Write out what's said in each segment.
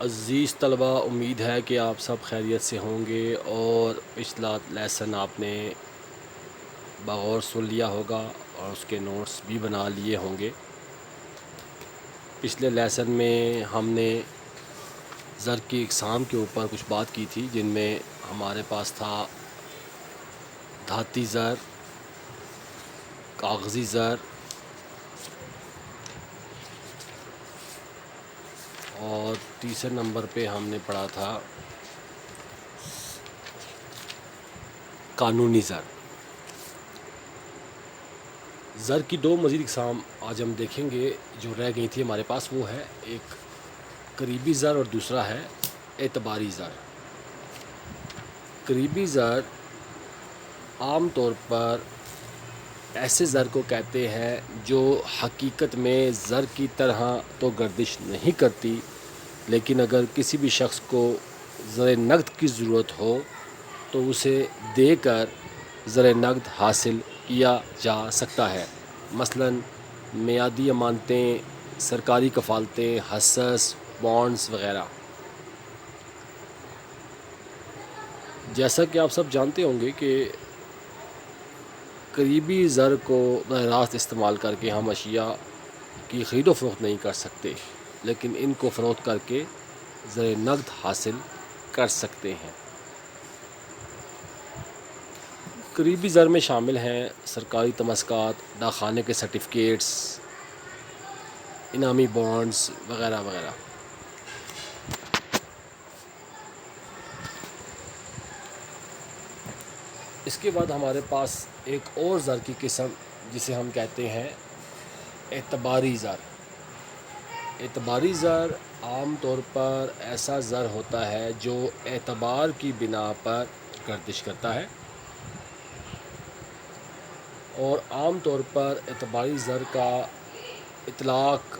عزیز طلبہ، امید ہے کہ آپ سب خیریت سے ہوں گے اور پچھلا لیسن آپ نے بغور سن لیا ہوگا اور اس کے نوٹس بھی بنا لیے ہوں گے۔ پچھلے لیسن میں ہم نے زر کی اقسام کے اوپر کچھ بات کی تھی، جن میں ہمارے پاس تھا دھاتی زر، کاغذی زر اور تیسرے نمبر پہ ہم نے پڑھا تھا قانونی زر۔ زر کی دو مزید اقسام آج ہم دیکھیں گے جو رہ گئی تھی ہمارے پاس، وہ ہے ایک قریبی زر اور دوسرا ہے اعتباری زر۔ قریبی زر عام طور پر ایسے زر کو کہتے ہیں جو حقیقت میں زر کی طرح تو گردش نہیں کرتی، لیکن اگر کسی بھی شخص کو زر نقد کی ضرورت ہو تو اسے دے کر زر نقد حاصل کیا جا سکتا ہے، مثلا میعادی امانتیں، سرکاری کفالتیں، حصص، بانڈز وغیرہ۔ جیسا کہ آپ سب جانتے ہوں گے کہ قریبی زر کو براہ راست استعمال کر کے ہم اشیاء کی خرید و فروخت نہیں کر سکتے، لیکن ان کو فروخت کر کے زر نقد حاصل کر سکتے ہیں۔ قریبی زر میں شامل ہیں سرکاری تماسکات، ڈاکخانے کے سرٹیفکیٹس، انعامی بانڈز وغیرہ وغیرہ۔ اس کے بعد ہمارے پاس ایک اور زر کی قسم جسے ہم کہتے ہیں اعتباری زر۔ اعتباری زر عام طور پر ایسا زر ہوتا ہے جو اعتبار کی بنا پر گردش کرتا ہے، اور عام طور پر اعتباری زر کا اطلاق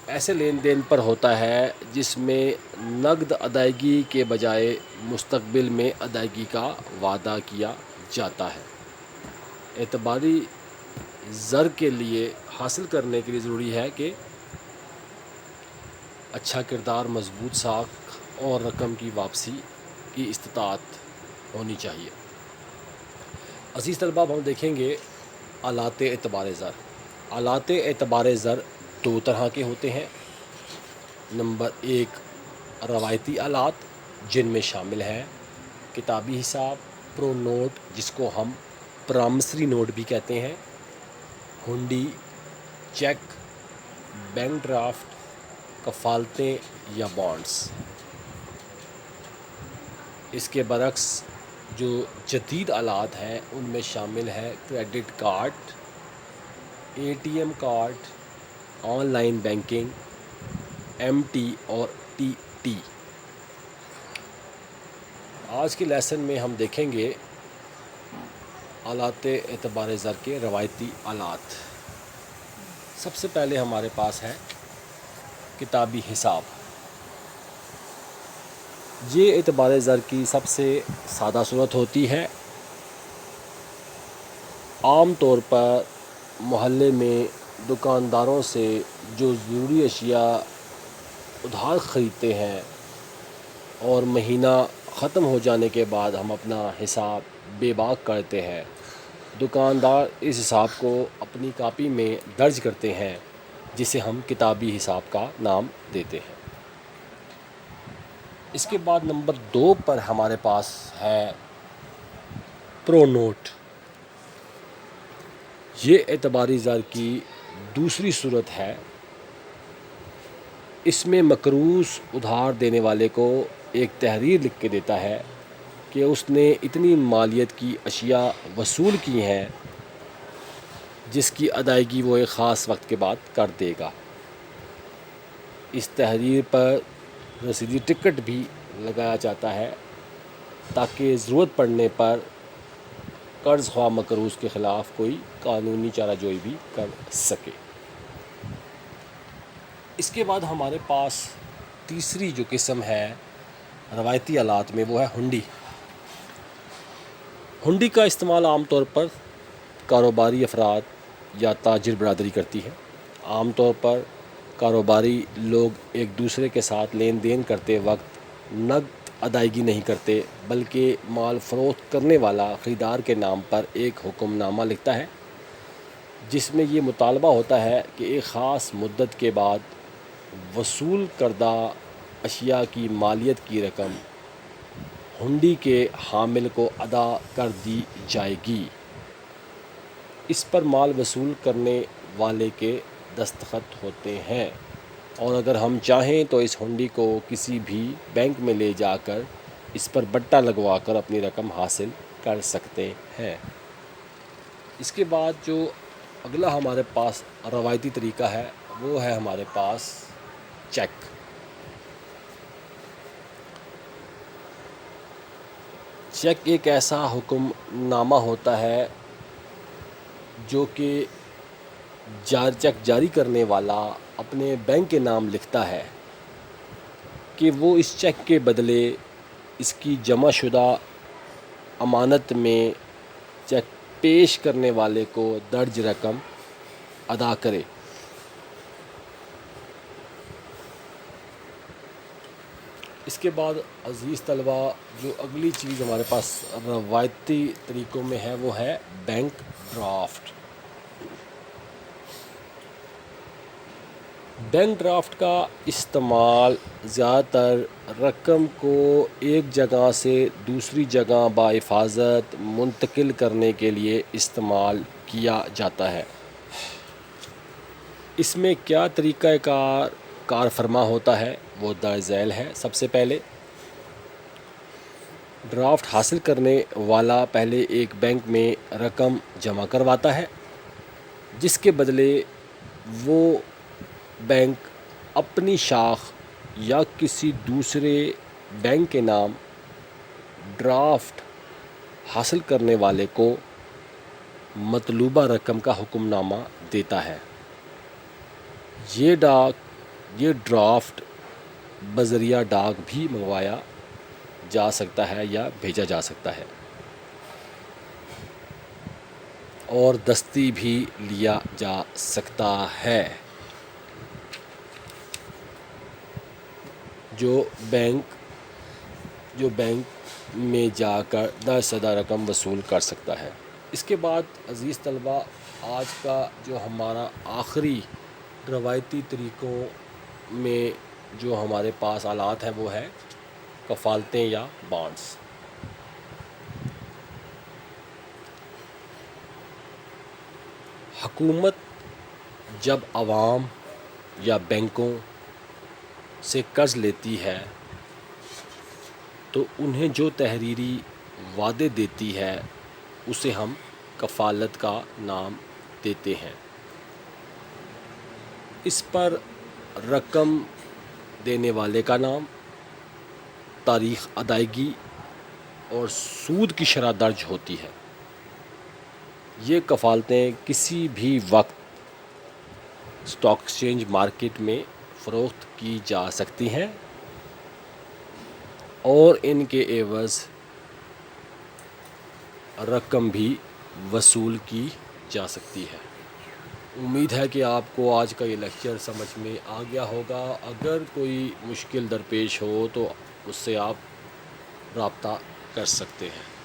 ایسے لین دین پر ہوتا ہے جس میں نقد ادائیگی کے بجائے مستقبل میں ادائیگی کا وعدہ کیا جاتا ہے۔ اعتباری زر کے لیے حاصل کرنے کے لیے ضروری ہے کہ اچھا کردار، مضبوط ساکھ اور رقم کی واپسی کی استطاعت ہونی چاہیے۔ عزیز طلبہ، ہم دیکھیں گے آلات اعتبار زر۔ آلات اعتبار زر دو طرح کے ہوتے ہیں۔ نمبر ایک، روایتی آلات، جن میں شامل ہیں کتابی حساب، پرو نوٹ جس کو ہم پرامسری نوٹ بھی کہتے ہیں، ہنڈی، چیک، بینک ڈرافٹ، کفالتیں یا بانڈز۔ اس کے برعکس جو جدید آلات ہیں ان میں شامل ہے credit card, A T M card, online banking, M T اور ٹی ٹی۔ آج کے لیسن میں ہم دیکھیں گے آلات اعتبار زر کے روایتی آلات۔ سب سے پہلے ہمارے پاس ہے کتابی حساب۔ یہ اعتبار زر کی سب سے سادہ صورت ہوتی ہے۔ عام طور پر محلے میں دکانداروں سے جو ضروری اشیاء ادھار خریدتے ہیں اور مہینہ ختم ہو جانے کے بعد ہم اپنا حساب بے باک کرتے ہیں، دکاندار اس حساب کو اپنی کاپی میں درج کرتے ہیں، جسے ہم کتابی حساب کا نام دیتے ہیں۔ اس کے بعد نمبر دو پر ہمارے پاس ہے پرو نوٹ۔ یہ اعتباری زر کی دوسری صورت ہے۔ اس میں مقروض ادھار دینے والے کو ایک تحریر لکھ کے دیتا ہے کہ اس نے اتنی مالیت کی اشیاء وصول کی ہیں جس کی ادائیگی وہ ایک خاص وقت کے بعد کر دے گا۔ اس تحریر پر رسیدی ٹکٹ بھی لگایا جاتا ہے تاکہ ضرورت پڑنے پر قرض خواہ مقروض کے خلاف کوئی قانونی چارہ جوئی بھی کر سکے۔ اس کے بعد ہمارے پاس تیسری جو قسم ہے روایتی آلات میں، وہ ہے ہنڈی۔ ہنڈی کا استعمال عام طور پر کاروباری افراد یا تاجر برادری کرتی ہے۔ عام طور پر کاروباری لوگ ایک دوسرے کے ساتھ لین دین کرتے وقت نقد ادائیگی نہیں کرتے، بلکہ مال فروخت کرنے والا خریدار کے نام پر ایک حکم نامہ لکھتا ہے، جس میں یہ مطالبہ ہوتا ہے کہ ایک خاص مدت کے بعد وصول کردہ اشیاء کی مالیت کی رقم ہنڈی کے حامل کو ادا کر دی جائے گی۔ اس پر مال وصول کرنے والے کے دستخط ہوتے ہیں، اور اگر ہم چاہیں تو اس ہنڈی کو کسی بھی بینک میں لے جا کر اس پر بٹا لگوا کر اپنی رقم حاصل کر سکتے ہیں۔ اس کے بعد جو اگلا ہمارے پاس روایتی طریقہ ہے وہ ہے ہمارے پاس چیک۔ چیک ایک ایسا حکم نامہ ہوتا ہے جو کہ چیک جاری کرنے والا اپنے بینک کے نام لکھتا ہے کہ وہ اس چیک کے بدلے اس کی جمع شدہ امانت میں چیک پیش کرنے والے کو درج رقم ادا کرے۔ اس کے بعد عزیز طلبہ جو اگلی چیز ہمارے پاس روایتی طریقوں میں ہے وہ ہے بینک ڈرافٹ۔ بینک ڈرافٹ کا استعمال زیادہ تر رقم کو ایک جگہ سے دوسری جگہ بحفاظت منتقل کرنے کے لیے استعمال کیا جاتا ہے۔ اس میں کیا طریقہ کار فرما ہوتا ہے وہ درج ذیل ہے۔ سب سے پہلے ڈرافٹ حاصل کرنے والا پہلے ایک بینک میں رقم جمع کرواتا ہے، جس کے بدلے وہ بینک اپنی شاخ یا کسی دوسرے بینک کے نام ڈرافٹ حاصل کرنے والے کو مطلوبہ رقم کا حکم نامہ دیتا ہے۔ یہ ڈرافٹ بذریعہ ڈاک بھی منگوایا جا سکتا ہے یا بھیجا جا سکتا ہے، اور دستی بھی لیا جا سکتا ہے۔ جو بینک میں جا کر درج شدہ رقم وصول کر سکتا ہے۔ اس کے بعد عزیز طلبہ آج کا جو ہمارا آخری روایتی طریقوں میں جو ہمارے پاس آلات ہیں وہ ہے کفالتیں یا بانڈز۔ حکومت جب عوام یا بینکوں سے قرض لیتی ہے تو انہیں جو تحریری وعدے دیتی ہے اسے ہم کفالت کا نام دیتے ہیں۔ اس پر رقم دینے والے کا نام، تاریخ ادائیگی اور سود کی شرح درج ہوتی ہے۔ یہ کفالتیں کسی بھی وقت اسٹاک ایکسچینج مارکیٹ میں فروخت کی جا سکتی ہیں اور ان کے عوض رقم بھی وصول کی جا سکتی ہے۔ امید ہے کہ آپ کو آج کا یہ لیکچر سمجھ میں آ گیا ہوگا۔ اگر کوئی مشکل درپیش ہو تو اس سے آپ رابطہ کر سکتے ہیں۔